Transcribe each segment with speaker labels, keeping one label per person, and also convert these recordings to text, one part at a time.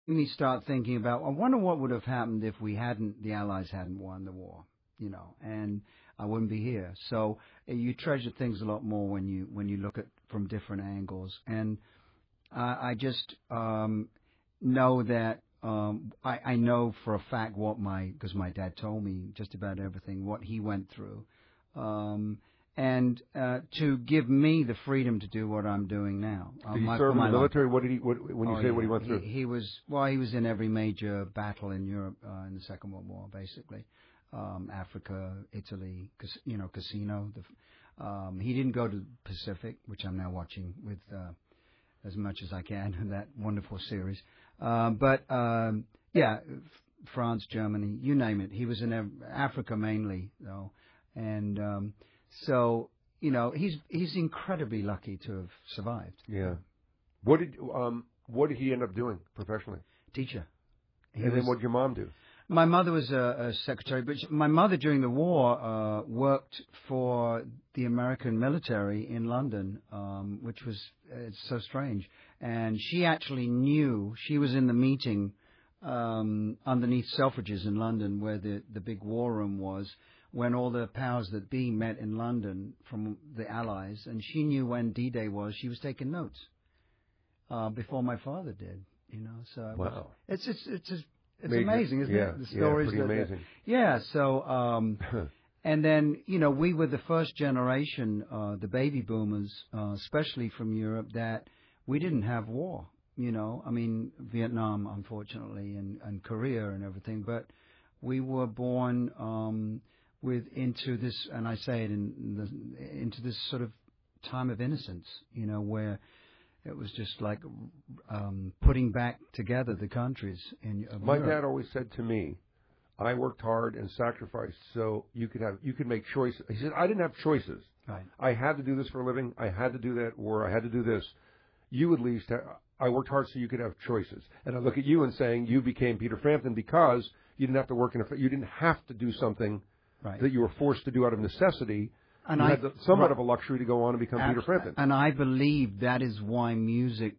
Speaker 1: me start thinking about, I wonder what would have happened if the Allies hadn't won the war, and I wouldn't be here. So you treasure things a lot more when you look at from different angles. And I just know that I know for a fact because my dad told me just about everything, what he went through. And to give me the freedom to do what I'm doing now.
Speaker 2: Did he serve in the military? What did he? What he went through?
Speaker 1: He was in every major battle in Europe in the Second World War, basically. Africa, Italy, Casino. He didn't go to the Pacific, which I'm now watching with as much as I can in that wonderful series. But France, Germany, you name it. He was in Africa mainly, though, and. So, he's incredibly lucky to have survived.
Speaker 2: Yeah. What did he end up doing professionally?
Speaker 1: Teacher.
Speaker 2: Then what did your mom do?
Speaker 1: My mother was a secretary, but my mother during the war worked for the American military in London, which was it's so strange. And she actually knew, she was in the meeting underneath Selfridges in London where the big war room was, when all the powers that be met in London from the Allies, and she knew when D-Day was. She was taking notes before my father did. So
Speaker 2: wow,
Speaker 1: it's amazing, isn't it? The stories
Speaker 2: pretty amazing.
Speaker 1: So and then we were the first generation, the baby boomers, especially from Europe, that we didn't have war. Vietnam, unfortunately, and Korea and everything, but we were born. Into this, and I say it into this sort of time of innocence, where it was just like putting back together the countries of
Speaker 2: My
Speaker 1: Europe.
Speaker 2: dad always said to me, I worked hard and sacrificed so you could make choices. He said, I didn't have choices.
Speaker 1: Right.
Speaker 2: I had to do this for a living. I had to do that, or I had to do this. You at least, I worked hard so you could have choices. And I look at you and saying you became Peter Frampton because you didn't have to work you didn't have to do something that you were forced to do out of necessity. And you had somewhat of a luxury to go on and become Peter Frampton.
Speaker 1: And I believe that is why music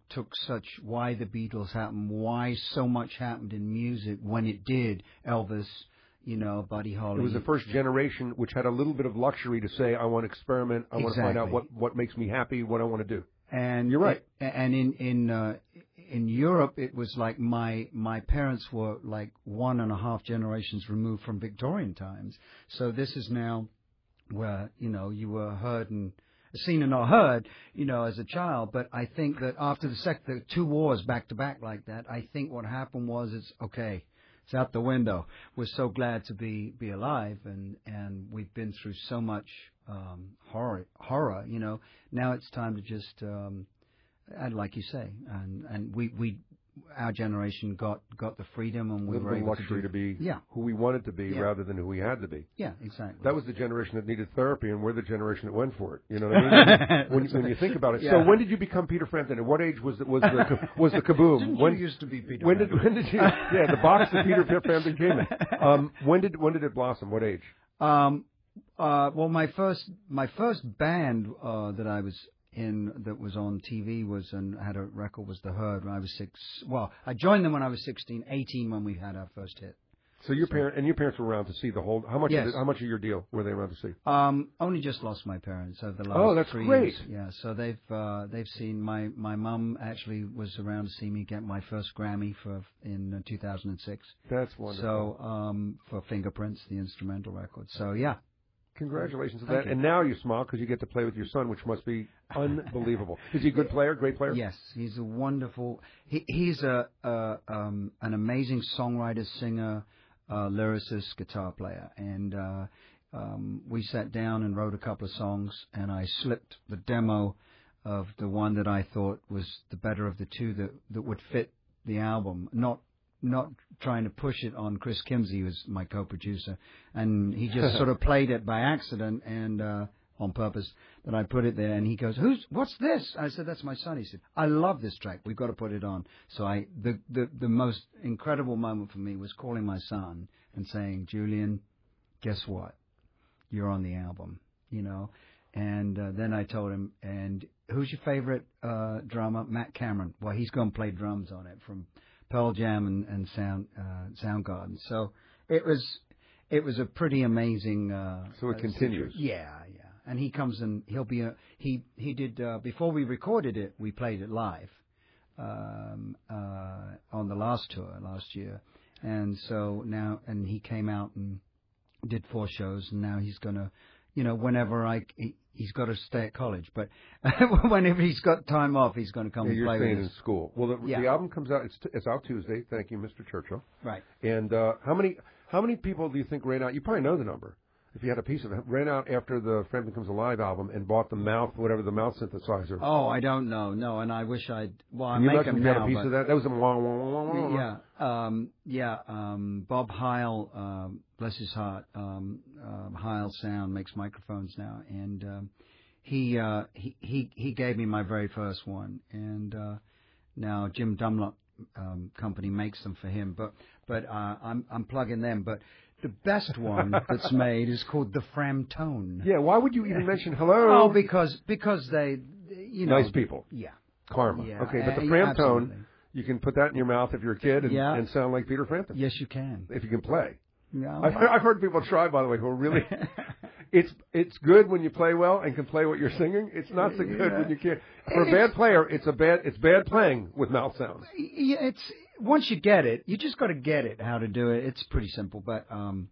Speaker 1: why the Beatles happened, why so much happened in music when it did. Elvis, Buddy Holly.
Speaker 2: It was the first generation which had a little bit of luxury to say, I want to experiment, I want to find out what makes me happy, what I want to do.
Speaker 1: And
Speaker 2: you're right.
Speaker 1: And in Europe, it was like my parents were like 1.5 generations removed from Victorian times. So this is now where you were heard and seen and not heard, as a child. But I think that after the 2 wars back to back like that, I think what happened was it's out the window. We're so glad to be alive, and we've been through so much horror. Now it's time to just. And like you say, and we our generation got the freedom, and we were able
Speaker 2: luxury to be who we wanted to be rather than who we had to be.
Speaker 1: Yeah, exactly.
Speaker 2: That was the generation that needed therapy, and we're the generation that went for it. You know what I mean? when you think about it. Yeah. So when did you become Peter Frampton? At what age was the kaboom?
Speaker 1: When used to be Peter?
Speaker 2: When did you? Yeah, the box that Peter Frampton came in. When did it blossom? What age?
Speaker 1: Well, my first band that I was in that was on TV and had a record was The Herd when I was 6. Well, I joined them when I was 16, 18 when we had our first hit.
Speaker 2: So your parents were around to see the whole. How much?
Speaker 1: Yes.
Speaker 2: How much of your deal were they around to see?
Speaker 1: Only just lost my parents over the last.
Speaker 2: Oh, that's
Speaker 1: 3
Speaker 2: great.
Speaker 1: years. Yeah, so they've seen my mum actually was around to see me get my first Grammy in 2006.
Speaker 2: That's wonderful.
Speaker 1: So for Fingerprints, the instrumental record. So yeah.
Speaker 2: Congratulations on that. And now you smile because you get to play with your son, which must be unbelievable. Is he a good player, great player?
Speaker 1: Yes, he's a wonderful. He's an amazing songwriter, singer, lyricist, guitar player. And we sat down and wrote a couple of songs, and I slipped the demo of the one that I thought was the better of the two that would fit the album. Not trying to push it on Chris Kimsey, who was my co-producer, and he just sort of played it by accident and on purpose that I put it there. And he goes, "What's this?" I said, "That's my son." He said, "I love this track. We've got to put it on." So the most incredible moment for me was calling my son and saying, "Julian, guess what? You're on the album." And then I told him, "And who's your favorite drummer?" Matt Cameron. Well, he's going to play drums on it from Pearl Jam and Soundgarden. So it was a pretty amazing.
Speaker 2: So it continues.
Speaker 1: Yeah. And he comes and he'll be he did before we recorded it. We played it live on the last tour last year, and so now he came out and did 4 shows, and now he's gonna, whenever he's got to stay at college, but whenever he's got time off, he's going to come and play with us.
Speaker 2: You're staying in school. Well, the album comes out. It's out Tuesday. Thank you, Mr. Churchill.
Speaker 1: Right.
Speaker 2: And how many people do you think ran out? You probably know the number. If you had a piece of it, ran out after the Frampton Comes Alive album and bought the mouth synthesizer.
Speaker 1: Oh, I don't know. No, and I wish I'd. Well, I
Speaker 2: make
Speaker 1: them now.
Speaker 2: Can you imagine you had a piece of that? That was a
Speaker 1: Bob Heil, bless his heart. Heil Sound makes microphones now, and he gave me my very first one, and now Jim Dunlop company makes them for him, but I'm plugging them, but. The best one that's made is called the Frampton.
Speaker 2: Yeah, why would you even mention hello?
Speaker 1: Oh, because they,
Speaker 2: nice people.
Speaker 1: Yeah.
Speaker 2: Karma.
Speaker 1: Yeah.
Speaker 2: Okay, but the Frampton, you can put that in your mouth if you're a kid and sound like Peter Frampton.
Speaker 1: Yes, you can.
Speaker 2: If you can play.
Speaker 1: No.
Speaker 2: I've heard people try, by the way, who are really... It's good when you play well and can play what you're singing. It's not so good when you can't. For a bad player, it's bad playing with mouth sounds.
Speaker 1: Yeah, once you get it, you just got to get it how to do it. It's pretty simple, but some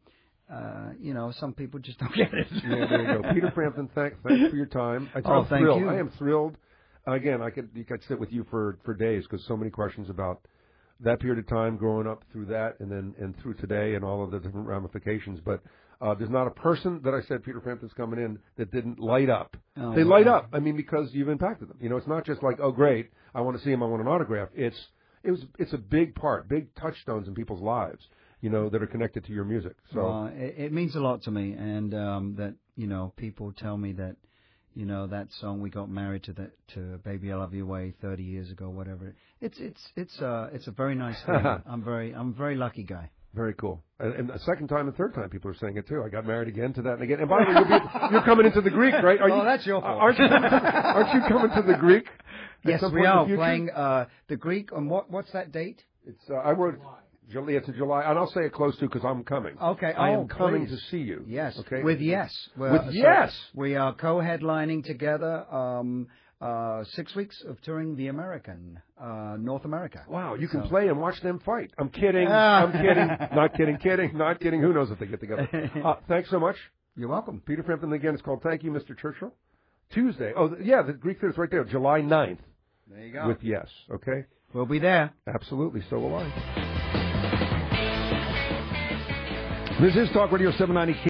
Speaker 1: people just don't get it.
Speaker 2: Yeah, there you go. Peter Frampton, thanks for your time.
Speaker 1: Thank you.
Speaker 2: I am thrilled. Again, I could sit with you for days because so many questions about that period of time, growing up through that, and through today, and all of the different ramifications. But there's not a person that I said Peter Frampton's coming in that didn't light up.
Speaker 1: Oh,
Speaker 2: they light up. I mean, because you've impacted them. It's not just like, oh, great, I want to see him, I want an autograph. It's a big part, big touchstones in people's lives, that are connected to your music. So
Speaker 1: it means a lot to me, and that people tell me that that song we got married to Baby I Love You Way 30 years ago, whatever. It's a very nice thing. I'm a very lucky guy.
Speaker 2: Very cool. And the second time and third time, people are saying it too. I got married again to that and again. And by the way, you're coming into the Greek, right?
Speaker 1: That's your fault.
Speaker 2: Aren't you coming to the Greek?
Speaker 1: Yes, we are playing the Greek. On what's that date?
Speaker 2: It's I wrote July. It's in July, and I'll say it close to because I'm coming.
Speaker 1: Okay,
Speaker 2: I am coming to see you.
Speaker 1: Yes.
Speaker 2: Okay.
Speaker 1: With Yes. We are co-headlining together. 6 weeks of touring the North America.
Speaker 2: Wow, you can play and watch them fight. I'm kidding. I'm kidding. Not kidding. Not kidding. Who knows if they get together? Thanks so much.
Speaker 1: You're welcome.
Speaker 2: Peter Frampton again. It's called Thank You, Mr. Churchill. Tuesday. Oh, yeah, the Greek Theater's right there. July 9th.
Speaker 1: There you go.
Speaker 2: With Yes. Okay.
Speaker 1: We'll be there.
Speaker 2: Absolutely. So will I. This is Talk Radio 790.